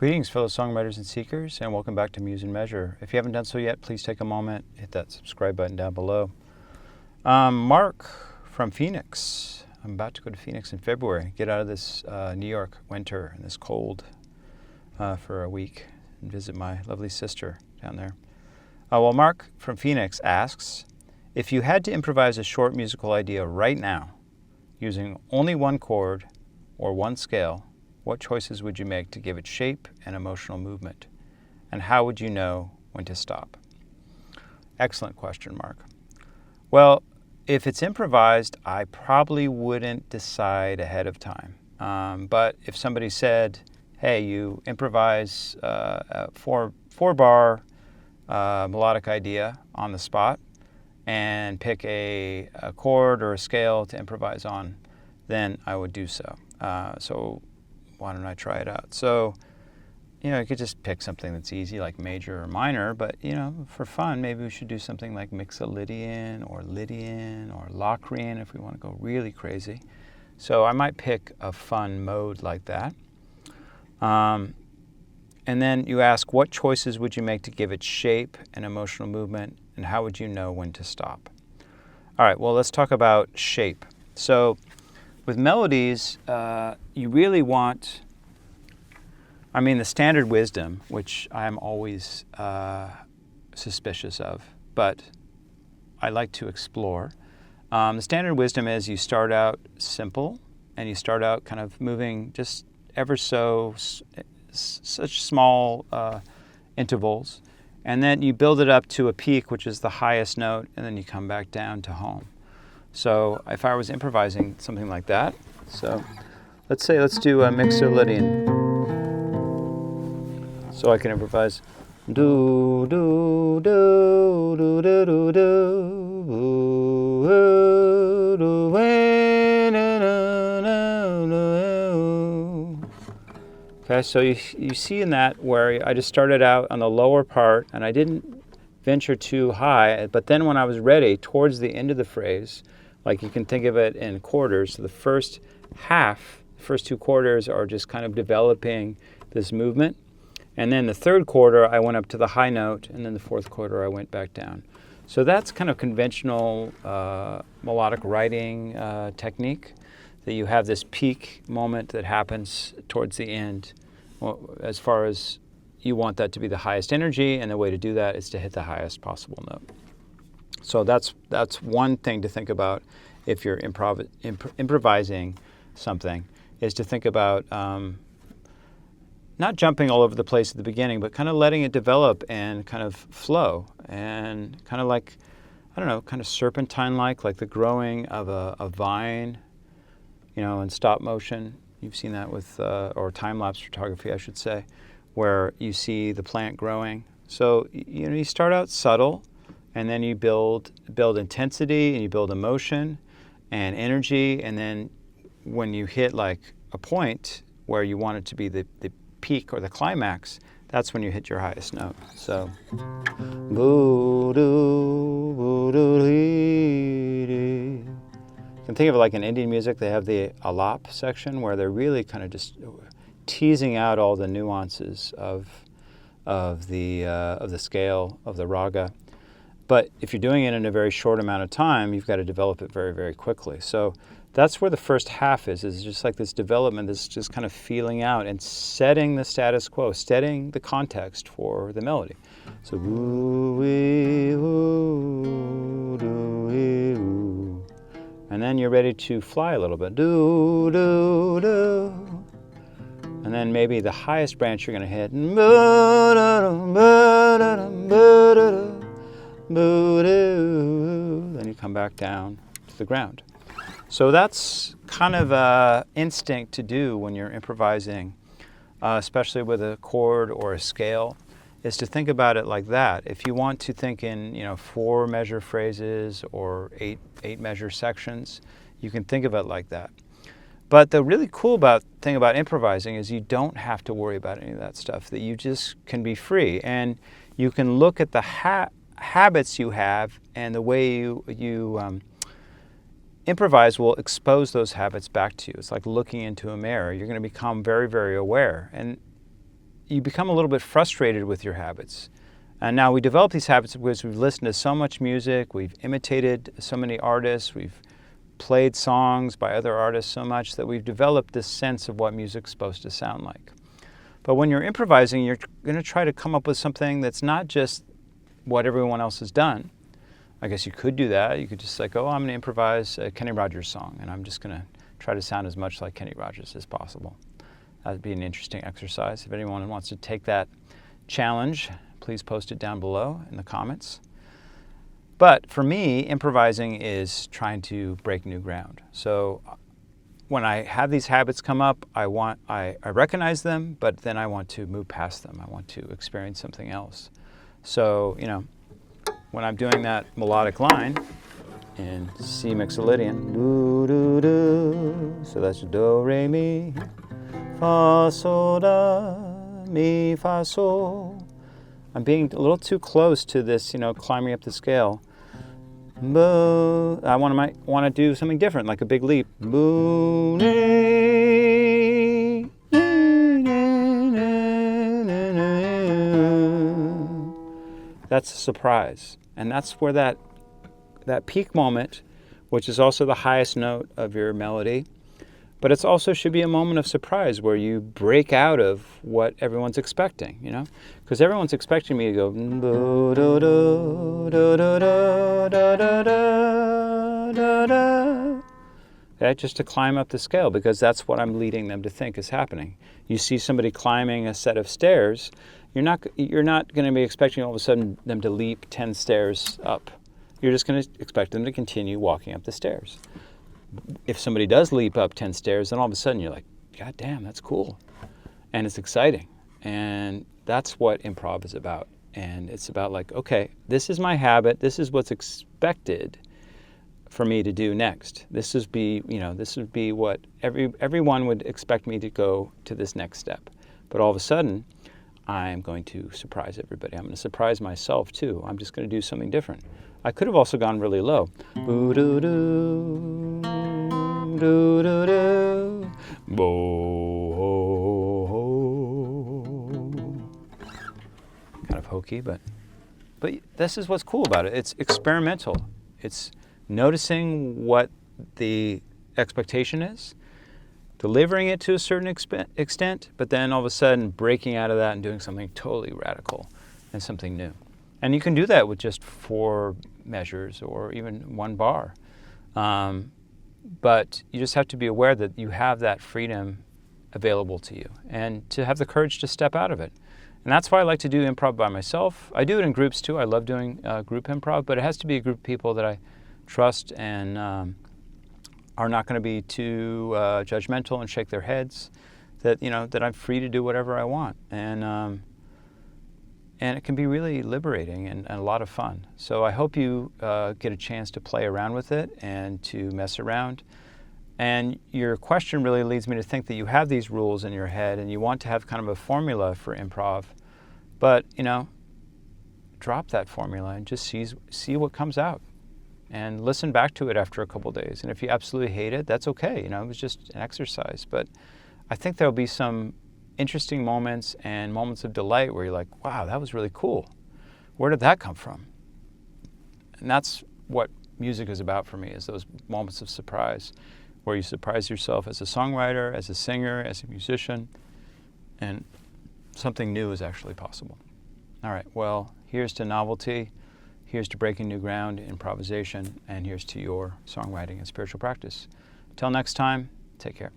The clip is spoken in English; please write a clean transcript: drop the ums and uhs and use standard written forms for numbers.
Greetings, fellow songwriters and seekers, and welcome back to Muse Measure. If you haven't done so yet, please take a moment, hit that subscribe button down below. Mark from Phoenix. I'm about to go to Phoenix in February, get out of this New York winter and this cold for a week and visit my lovely sister down there. Well, Mark from Phoenix asks, if you had to improvise a short musical idea right now, using only one chord or one scale, what choices would you make to give it shape and emotional movement? And how would you know when to stop? Excellent question, Mark. Well, if it's improvised, I probably wouldn't decide ahead of time. But if somebody said, hey, you improvise a four-bar melodic idea on the spot and pick a chord or a scale to improvise on, then I would do so. So why don't I try it out? So, you could just pick something that's easy, like major or minor, but, for fun, maybe we should do something like Mixolydian or Lydian or Locrian if we want to go really crazy. So I might pick a fun mode like that. And then you ask, what choices would you make to give it shape and emotional movement, and how would you know when to stop? All right, well, let's talk about shape. So with melodies, you really want, the standard wisdom, which I'm always suspicious of, but I like to explore. The standard wisdom is you start out simple, and you start out kind of moving just ever so such small intervals, and then you build it up to a peak, which is the highest note, and then you come back down to home. So if I was improvising something like that, so let's do a Mixolydian. So I can improvise do do do do do do do do. Okay, so you see in that where I just started out on the lower part and I didn't venture too high, but then when I was ready towards the end of the phrase, like you can think of it in quarters. So the first two quarters are just kind of developing this movement. And then the third quarter, I went up to the high note, and then the fourth quarter, I went back down. So that's kind of conventional melodic writing technique, that you have this peak moment that happens towards the end, as far as you want that to be the highest energy, and the way to do that is to hit the highest possible note. So that's one thing to think about if you're improvising something, is to think about not jumping all over the place at the beginning, but kind of letting it develop and kind of flow, and kind of like, kind of serpentine-like the growing of a vine, in stop motion. You've seen that with, or time-lapse photography, I should say, where you see the plant growing. So, you start out subtle, and then you build intensity, and you build emotion and energy, and then when you hit like a point where you want it to be the peak or the climax, that's when you hit your highest note. So, you can think of it like in Indian music. They have the alap section where they're really kind of just teasing out all the nuances of the scale of the raga. But if you're doing it in a very short amount of time, you've got to develop it very, very quickly. So that's where the first half is just like this development, this just kind of feeling out and setting the status quo, setting the context for the melody. So and then you're ready to fly a little bit. Do, do, do. And then maybe the highest branch you're going to hit. Then you come back down to the ground. So that's kind of an instinct to do when you're improvising, especially with a chord or a scale, is to think about it like that. If you want to think in 4-measure phrases or 8-measure sections, you can think of it like that. But the really cool thing about improvising is you don't have to worry about any of that stuff, that you just can be free. And you can look at the habits you have, and the way you improvise will expose those habits back to you. It's like looking into a mirror. You're going to become very, very aware. And you become a little bit frustrated with your habits. And now we develop these habits because we've listened to so much music, we've imitated so many artists, we've played songs by other artists so much that we've developed this sense of what music's supposed to sound like. But when you're improvising, you're going to try to come up with something that's not just what everyone else has done. I guess you could do that. You could just like, oh, I'm going to improvise a Kenny Rogers song, and I'm just going to try to sound as much like Kenny Rogers as possible. That would be an interesting exercise. If anyone wants to take that challenge, please post it down below in the comments. But for me, improvising is trying to break new ground. So when I have these habits come up, I recognize them, but then I want to move past them. I want to experience something else. So, you know, when I'm doing that melodic line in C mixolydian, do, do, do, so that's do, re, mi, fa, sol, da, mi, fa, sol. I'm being a little too close to this, you know, climbing up the scale. I might want to do something different, like a big leap. That's a surprise. And that's where that peak moment, which is also the highest note of your melody, but it also should be a moment of surprise where you break out of what everyone's expecting, you know? Because everyone's expecting me to go, okay, just to climb up the scale, because that's what I'm leading them to think is happening. You see somebody climbing a set of stairs, you're not going to be expecting all of a sudden them to leap 10 stairs up. You're just going to expect them to continue walking up the stairs. If somebody does leap up 10 stairs, then all of a sudden you're like, God damn, that's cool. And it's exciting. And that's what improv is about. And it's about like, okay, this is my habit. This is what's expected for me to do next. This would be what everyone would expect me to go to this next step. But all of a sudden, I'm going to surprise everybody. I'm going to surprise myself too. I'm just going to do something different. I could have also gone really low. Boo-doo-doo, doo-doo-doo, bo-ho-ho. Kind of hokey, but this is what's cool about it. It's experimental. It's noticing what the expectation is, delivering it to a certain extent, but then all of a sudden breaking out of that and doing something totally radical and something new. And you can do that with just 4 measures or even 1 bar. But you just have to be aware that you have that freedom available to you and to have the courage to step out of it. And that's why I like to do improv by myself. I do it in groups too. I love doing group improv, but it has to be a group of people that I trust and are not going to be too judgmental and shake their heads, that I'm free to do whatever I want. And it can be really liberating and a lot of fun. So I hope you get a chance to play around with it and to mess around. And your question really leads me to think that you have these rules in your head and you want to have kind of a formula for improv. But, drop that formula and just see what comes out. And listen back to it after a couple days. And if you absolutely hate it, that's okay. It was just an exercise. But I think there'll be some interesting moments and moments of delight where you're like, wow, that was really cool. Where did that come from? And that's what music is about for me, is those moments of surprise where you surprise yourself as a songwriter, as a singer, as a musician, and something new is actually possible. All right, well, here's to novelty, here's to breaking new ground, improvisation, and here's to your songwriting and spiritual practice. Until next time, take care.